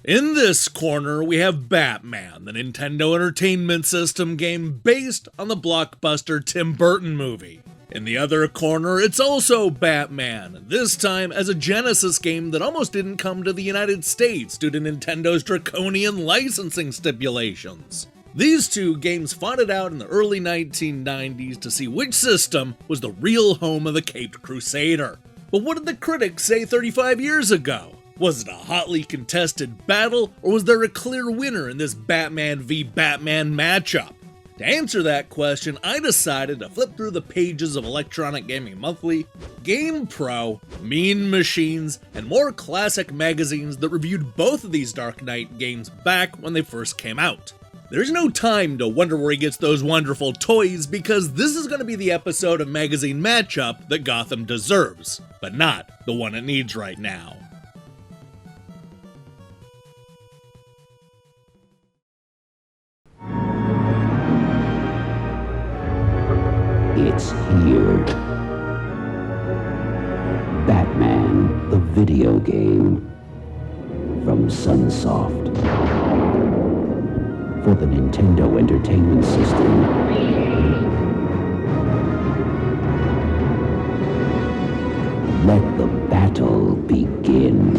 In this corner, we have Batman, the Nintendo Entertainment System game based on the blockbuster Tim Burton movie. In the other corner, it's also Batman, this time as a Genesis game that almost didn't come to the United States due to Nintendo's draconian licensing stipulations. These two games fought it out in the early 1990s to see which system was the real home of the Caped Crusader. But what did the critics say 35 years ago? Was it a hotly contested battle, or was there a clear winner in this Batman v Batman matchup? To answer that question, I decided to flip through the pages of Electronic Gaming Monthly, GamePro, Mean Machines, and more classic magazines that reviewed both of these Dark Knight games back when they first came out. There's no time to wonder where he gets those wonderful toys, because this is going to be the episode of Magazine Matchup that Gotham deserves, but not the one it needs right now. It's here. Batman, the video game. From Sunsoft. For the Nintendo Entertainment System. Let the battle begin.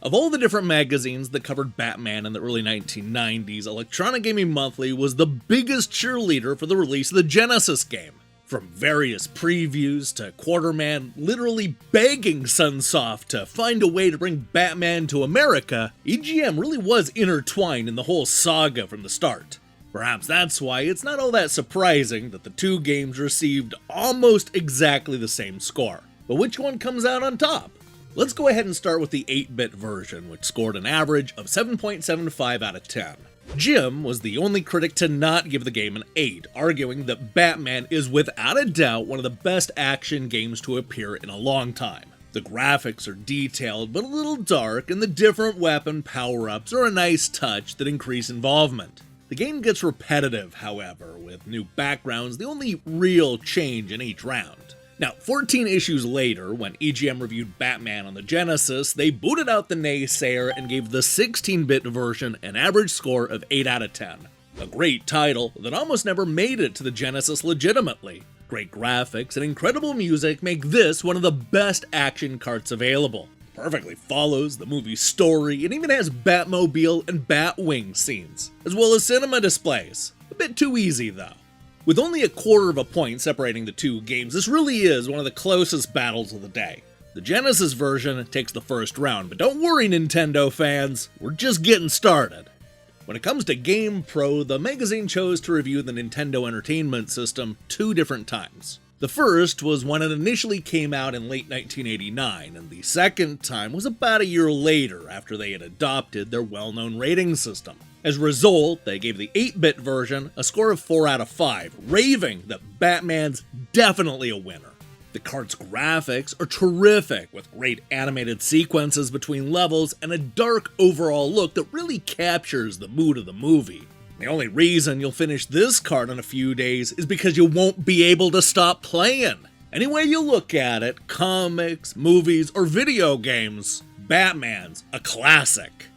Of all the different magazines that covered Batman in the early 1990s, Electronic Gaming Monthly was the biggest cheerleader for the release of the Genesis game. From various previews to Quarterman literally begging Sunsoft to find a way to bring Batman to America, EGM really was intertwined in the whole saga from the start. Perhaps that's why it's not all that surprising that the two games received almost exactly the same score. But which one comes out on top? Let's go ahead and start with the 8-bit version, which scored an average of 7.75 out of 10. Jim was the only critic to not give the game an 8, arguing that Batman is without a doubt one of the best action games to appear in a long time. The graphics are detailed but a little dark, and the different weapon power-ups are a nice touch that increase involvement. The game gets repetitive, however, with new backgrounds the only real change in each round. Now, 14 issues later, when EGM reviewed Batman on the Genesis, they booted out the naysayer and gave the 16-bit version an average score of 8 out of 10. A great title that almost never made it to the Genesis legitimately. Great graphics and incredible music make this one of the best action carts available. Perfectly follows the movie's story and even has Batmobile and Batwing scenes, as well as cinema displays. A bit too easy though. With only a quarter of a point separating the two games, this really is one of the closest battles of the day. The Genesis version takes the first round, but don't worry Nintendo fans, we're just getting started. When it comes to GamePro, the magazine chose to review the Nintendo Entertainment System 2 different times. The first was when it initially came out in late 1989, and the second time was about a year later after they had adopted their well-known rating system. As a result, they gave the 8-bit version a score of 4 out of 5, raving that Batman's definitely a winner. The cart's graphics are terrific, with great animated sequences between levels and a dark overall look that really captures the mood of the movie. The only reason you'll finish this cart in a few days is because you won't be able to stop playing. Any way you look at it, comics, movies, or video games, Batman's a classic.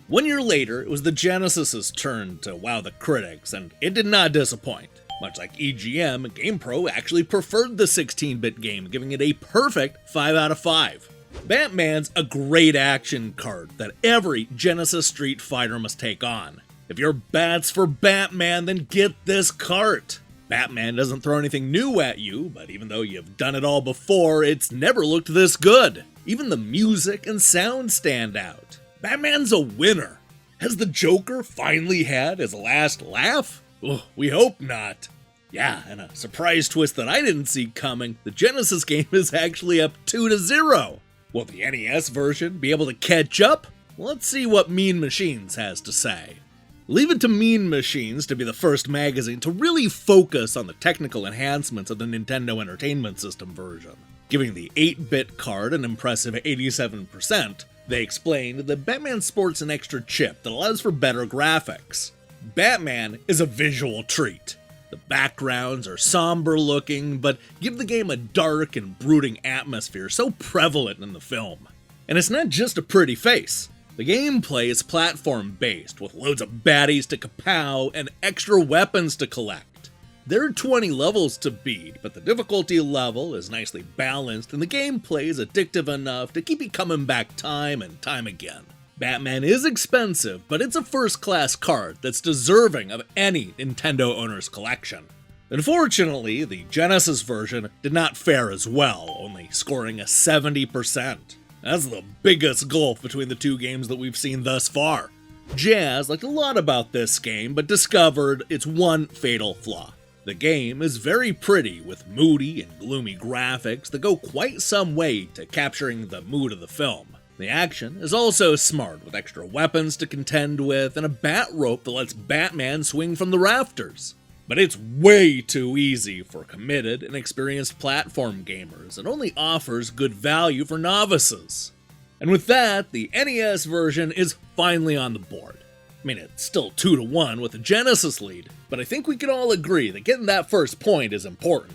1 year later, it was the Genesis's turn to wow the critics, and it did not disappoint. Much like EGM, GamePro actually preferred the 16-bit game, giving it a perfect 5 out of 5. Batman's a great action card that every Genesis Street Fighter must take on. If you're bats for Batman, then get this cart. Batman doesn't throw anything new at you, but even though you've done it all before, it's never looked this good. Even the music and sound stand out. Batman's a winner. Has the Joker finally had his last laugh? Oh, we hope not. Yeah, and a surprise twist that I didn't see coming, the Genesis game is actually up 2-0. Will the NES version be able to catch up? Let's see what Mean Machines has to say. Leave it to Mean Machines to be the first magazine to really focus on the technical enhancements of the Nintendo Entertainment System version. Giving the 8-bit card an impressive 87%, they explained that Batman sports an extra chip that allows for better graphics. Batman is a visual treat. The backgrounds are somber looking, but give the game a dark and brooding atmosphere so prevalent in the film. And it's not just a pretty face. The gameplay is platform-based, with loads of baddies to kapow and extra weapons to collect. There are 20 levels to beat, but the difficulty level is nicely balanced and the gameplay is addictive enough to keep you coming back time and time again. Batman is expensive, but it's a first-class card that's deserving of any Nintendo owner's collection. Unfortunately, the Genesis version did not fare as well, only scoring a 70%. That's the biggest gulf between the two games that we've seen thus far. Jazz liked a lot about this game, but discovered its one fatal flaw. The game is very pretty, with moody and gloomy graphics that go quite some way to capturing the mood of the film. The action is also smart, with extra weapons to contend with and a bat rope that lets Batman swing from the rafters. But it's way too easy for committed and experienced platform gamers and only offers good value for novices. And with that, the NES version is finally on the board. I mean, it's still 2-1 with the Genesis lead, but I think we can all agree that getting that first point is important.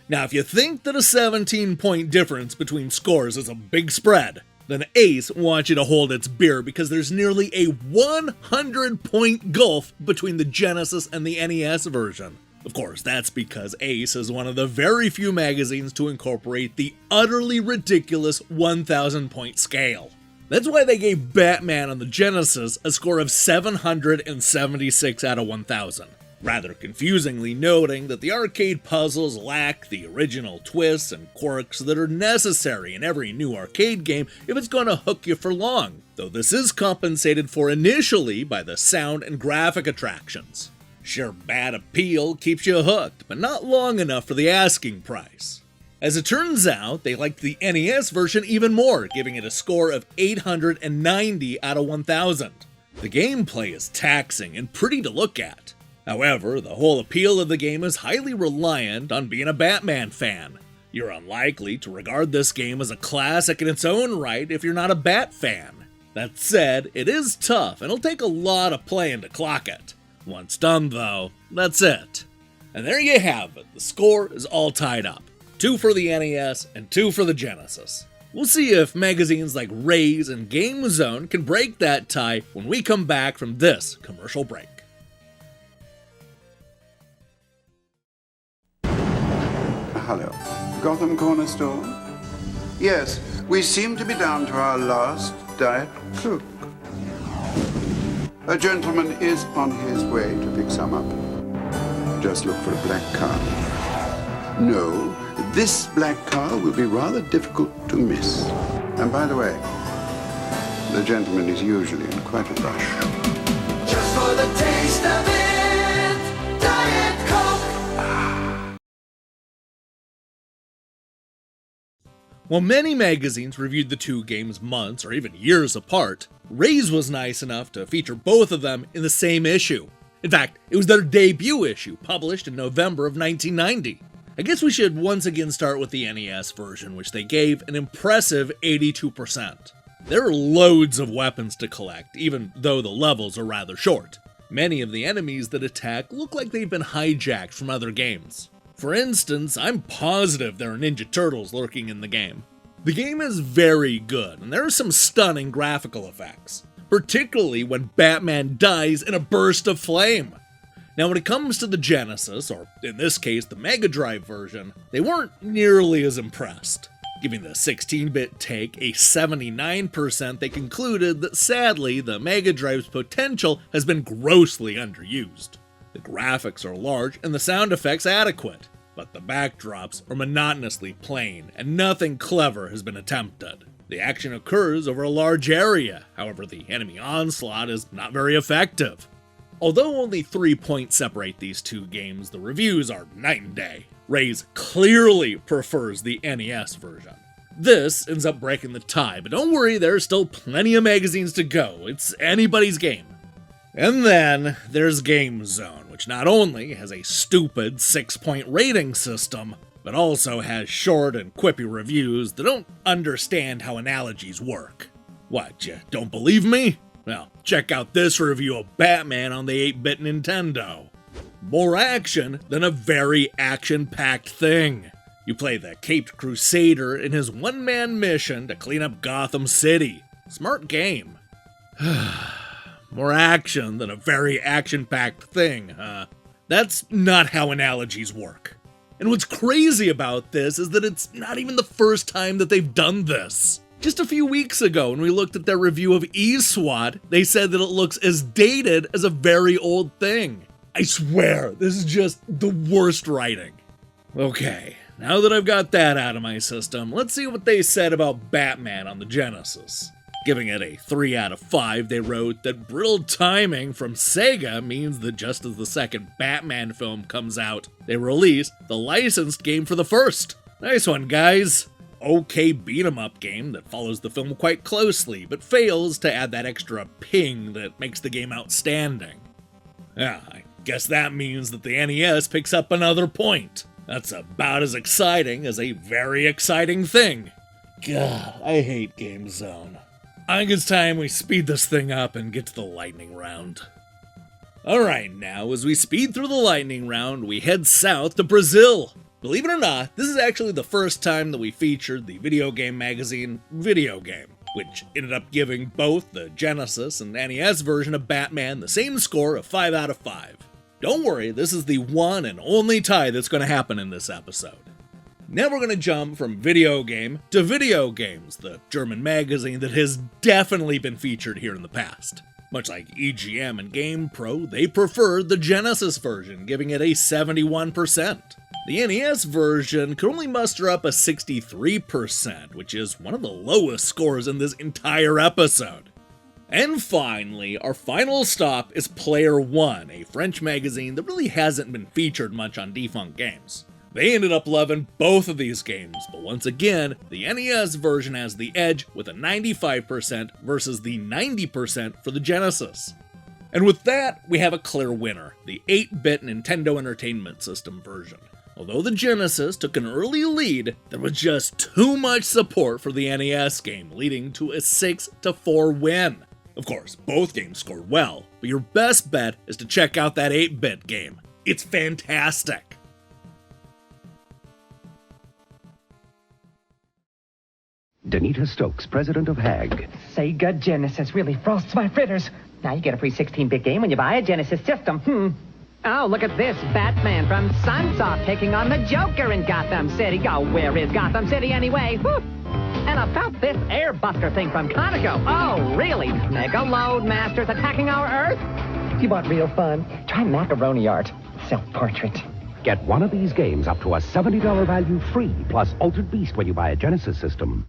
Now, if you think that a 17-point difference between scores is a big spread, then Ace wants you to hold its beer because there's nearly a 100-point gulf between the Genesis and the NES version. Of course, that's because Ace is one of the very few magazines to incorporate the utterly ridiculous 1,000-point scale. That's why they gave Batman on the Genesis a score of 776 out of 1,000. Rather confusingly noting that the arcade puzzles lack the original twists and quirks that are necessary in every new arcade game if it's going to hook you for long, though this is compensated for initially by the sound and graphic attractions. Sheer bad appeal keeps you hooked, but not long enough for the asking price. As it turns out, they liked the NES version even more, giving it a score of 890 out of 1,000. The gameplay is taxing and pretty to look at. However, the whole appeal of the game is highly reliant on being a Batman fan. You're unlikely to regard this game as a classic in its own right if you're not a Bat fan. That said, it is tough and it'll take a lot of playing to clock it. Once done though, that's it. And there you have it, the score is all tied up. 2 for the NES and 2 for the Genesis. We'll see if magazines like Raze and GameZone can break that tie when we come back from this commercial break. Hello. Gotham Corner Store? Yes, we seem to be down to our last Diet Coke. A gentleman is on his way to pick some up. Just look for a black car. No, this black car will be rather difficult to miss. And by the way, the gentleman is usually in quite a rush. Just for the taste of it, Diet Coke. While many magazines reviewed the two games months or even years apart, Raze was nice enough to feature both of them in the same issue. In fact, it was their debut issue, published in November of 1990. I guess we should once again start with the NES version, which they gave an impressive 82%. There are loads of weapons to collect, even though the levels are rather short. Many of the enemies that attack look like they've been hijacked from other games. For instance, I'm positive there are Ninja Turtles lurking in the game. The game is very good, and there are some stunning graphical effects, particularly when Batman dies in a burst of flame. Now when it comes to the Genesis, or in this case the Mega Drive version, they weren't nearly as impressed. Giving the 16-bit take a 79%, they concluded that sadly the Mega Drive's potential has been grossly underused. The graphics are large and the sound effects adequate, but the backdrops are monotonously plain and nothing clever has been attempted. The action occurs over a large area, however the enemy onslaught is not very effective. Although only 3 points separate these two games, the reviews are night and day. Raze clearly prefers the NES version. This ends up breaking the tie, but don't worry, there's still plenty of magazines to go. It's anybody's game. And then there's GameZone, which not only has a stupid 6-point rating system, but also has short and quippy reviews that don't understand how analogies work. What, you don't believe me? Well, check out this review of Batman on the 8-bit Nintendo. more action than a very action-packed thing. You play the Caped Crusader in his one-man mission to clean up Gotham City. Smart game. More action than a very action-packed thing, huh? That's not how analogies work. And what's crazy about this is that it's not even the first time that they've done this. Just a few weeks ago, when we looked at their review of eSWAT, they said that it looks as dated as a very old thing. I swear, this is just the worst writing. Okay, now that I've got that out of my system, let's see what they said about Batman on the Genesis. Giving it a 3 out of 5, they wrote that brittle timing from Sega means that just as the second Batman film comes out, they release the licensed game for the first. Nice one, guys. Okay beat-em-up game that follows the film quite closely, but fails to add that extra ping that makes the game outstanding. Yeah, I guess that means that the NES picks up another point. That's about as exciting as a very exciting thing. God, I hate GameZone. I think it's time we speed this thing up and get to the lightning round. Alright, now as we speed through the lightning round, we head south to Brazil. Believe it or not, this is actually the first time that we featured the video game magazine VideoGame, which ended up giving both the Genesis and NES version of Batman the same score of 5 out of 5. Don't worry, this is the one and only tie that's going to happen in this episode. Now we're going to jump from VideoGame to VideoGames, the German magazine that has definitely been featured here in the past. Much like EGM and GamePro, they preferred the Genesis version, giving it a 71%. The NES version could only muster up a 63%, which is one of the lowest scores in this entire episode. And finally, our final stop is Player One, a French magazine that really hasn't been featured much on Defunct Games. They ended up loving both of these games, but once again, the NES version has the edge with a 95% versus the 90% for the Genesis. And with that, we have a clear winner, the 8-bit Nintendo Entertainment System version. Although the Genesis took an early lead, there was just too much support for the NES game, leading to a 6-4 win. Of course, both games scored well, but your best bet is to check out that 8-bit game. It's fantastic. Danita Stokes, president of HAG. Sega Genesis really frosts my fritters. Now you get a free 16-bit game when you buy a Genesis system. Oh, look at this. Batman from Sunsoft taking on the Joker in Gotham City. Oh, where is Gotham City anyway? Whew. And about this Airbuster thing from Conoco. Oh, really? Mega Load Masters attacking our Earth? You want real fun? Try Macaroni Art. Self-portrait. Get one of these games up to a $70 value free, plus Altered Beast when you buy a Genesis system.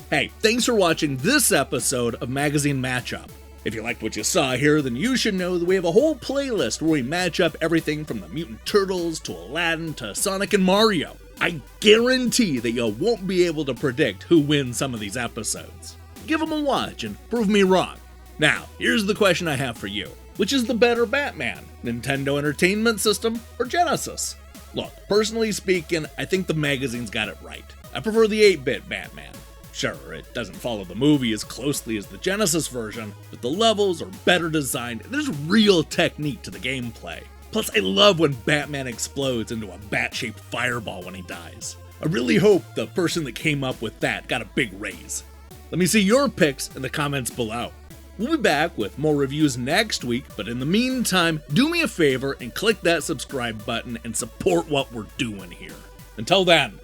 Hey, thanks for watching this episode of Magazine Matchup. If you liked what you saw here, then you should know that we have a whole playlist where we match up everything from the Mutant Turtles to Aladdin to Sonic and Mario. I guarantee that you won't be able to predict who wins some of these episodes. Give them a watch and prove me wrong. Now, here's the question I have for you. Which is the better Batman, Nintendo Entertainment System or Genesis? Look, personally speaking, I think the magazine's got it right. I prefer the 8-bit Batman. Sure, it doesn't follow the movie as closely as the Genesis version, but the levels are better designed and there's real technique to the gameplay. Plus, I love when Batman explodes into a bat-shaped fireball when he dies. I really hope the person that came up with that got a big raise. Let me see your picks in the comments below. We'll be back with more reviews next week, but in the meantime, do me a favor and click that subscribe button and support what we're doing here. Until then,